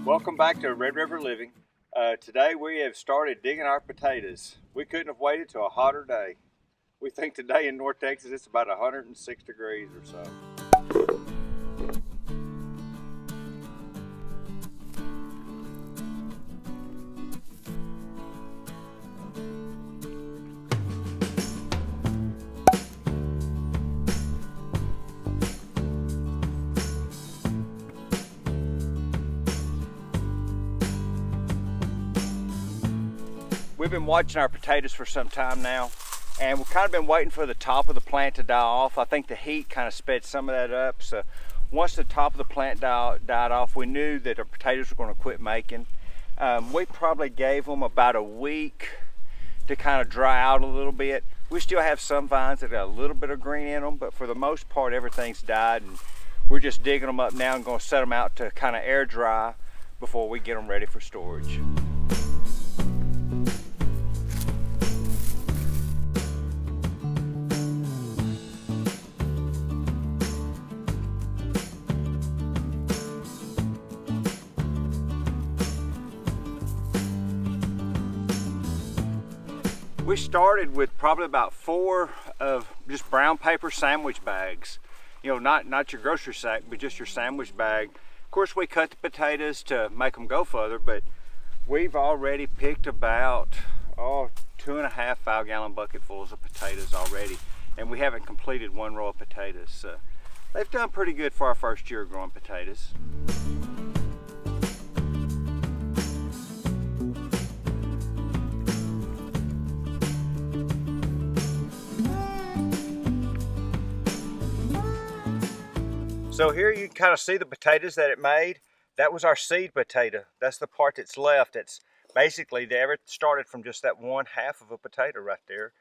Welcome back to Red River Living. Today we have started digging our potatoes. We couldn't have waited till a hotter day. We think today in North Texas it's about 106 degrees or so. We've been watching our potatoes for some time now, and we've kind of been waiting for the top of the plant to die off. I think the heat kind of sped some of that up, so once the top of the plant died off, we knew that our potatoes were going to quit making. We probably gave them about a week to kind of dry out a little bit. We still have some vines that got a little bit of green in them, but for the most part everything's died, and we're just digging them up now and going to set them out to kind of air dry before we get them ready for storage. We started with probably about 4 of just brown paper sandwich bags. You know, not your grocery sack, but just your sandwich bag. Of course, we cut the potatoes to make them go further, but we've already picked about 2.5 5-gallon bucketfuls of potatoes already, and we haven't completed 1 row of potatoes. So they've done pretty good for our first year of growing potatoes. So here you can kind of see the potatoes that it made. That was our seed potato. That's the part that's left. It's basically, they ever started from just that 1/2 of a potato right there.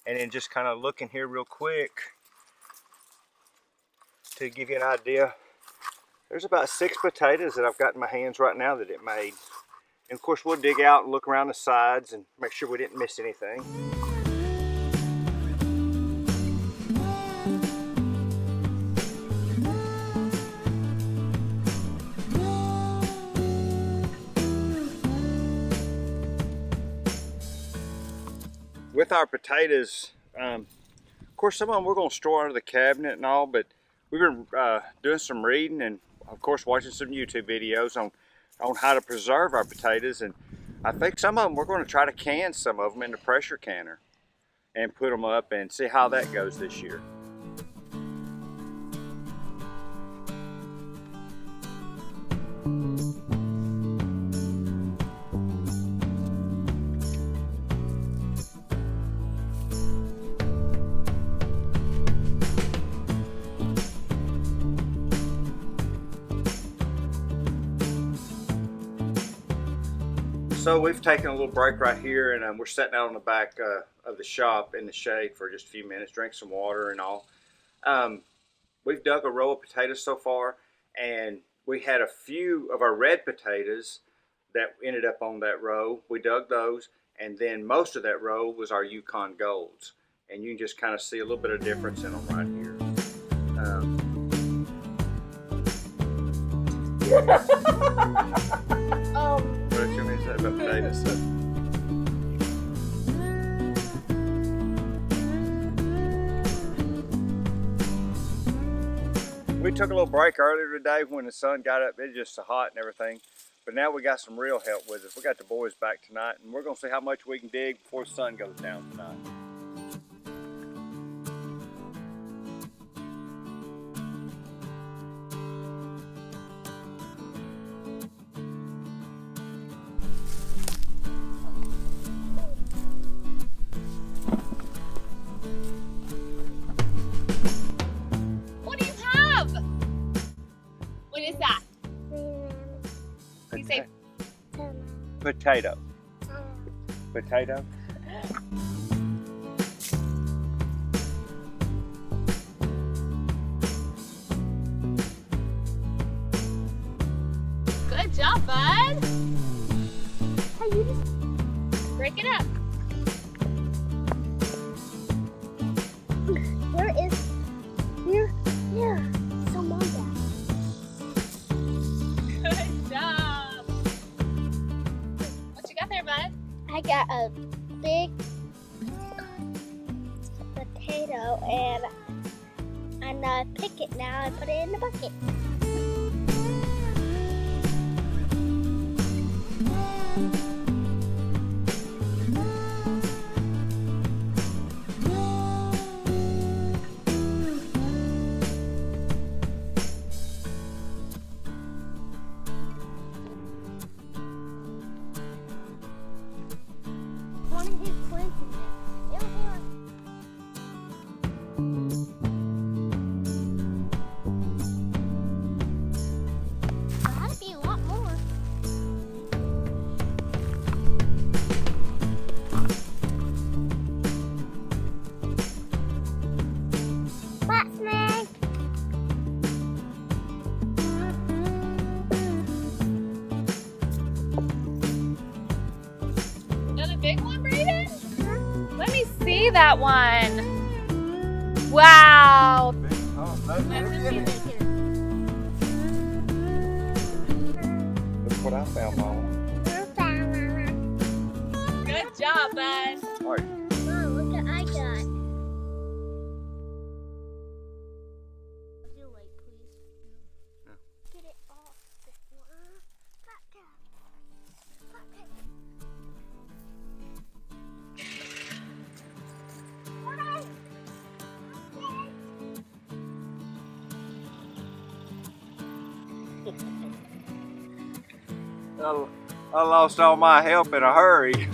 And then just kind of looking here real quick to give you an idea. There's about 6 potatoes that I've got in my hands right now that it made. And of course we'll dig out and look around the sides and make sure we didn't miss anything. With our potatoes, of course some of them we're going to store under the cabinet and all, but we've been doing some reading and of course watching some YouTube videos on how to preserve our potatoes, and I think some of them we're going to try to can some of them in the pressure canner and put them up and see how that goes this year. So we've taken a little break right here, and we're sitting out on the back of the shop in the shade for just a few minutes, drink some water and all. We've dug a row of potatoes so far, and we had a few of our red potatoes that ended up on that row. We dug those, and then most of that row was our Yukon Golds. And you can just kind of see a little bit of difference in them right here. What did you mean to say about potatoes? We took a little break earlier today when the sun got up. It was just so hot and everything. But now we got some real help with us. We got the boys back tonight, and we're going to see how much we can dig before the sun goes down tonight. What is that? You say potato. Potato. good job, bud. Hey, you just break it up. Here, some on that. Good job. I got a big potato and I'm gonna pick it now and put it in the bucket. One of his twins in there. It was gotta be a lot more. What's next? Another big one, Brayden? Let me see that one. Wow. Look what I found, Mama. Good job, bud. All right. Mom, look what I got. Your leg, please. Yeah. Get it off this one. Back down. Back down. I lost all my help in a hurry.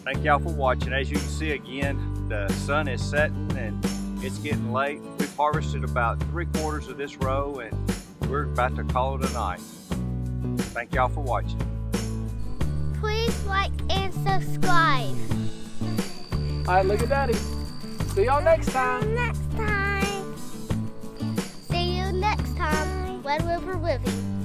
Thank y'all for watching. As you can see again, the sun is setting and it's getting late. We've harvested about 3/4 of this row and we're about to call it a night. Thank y'all for watching. Please like and subscribe. All right, look at Daddy. See y'all next time. Next time. See you next time when we're living.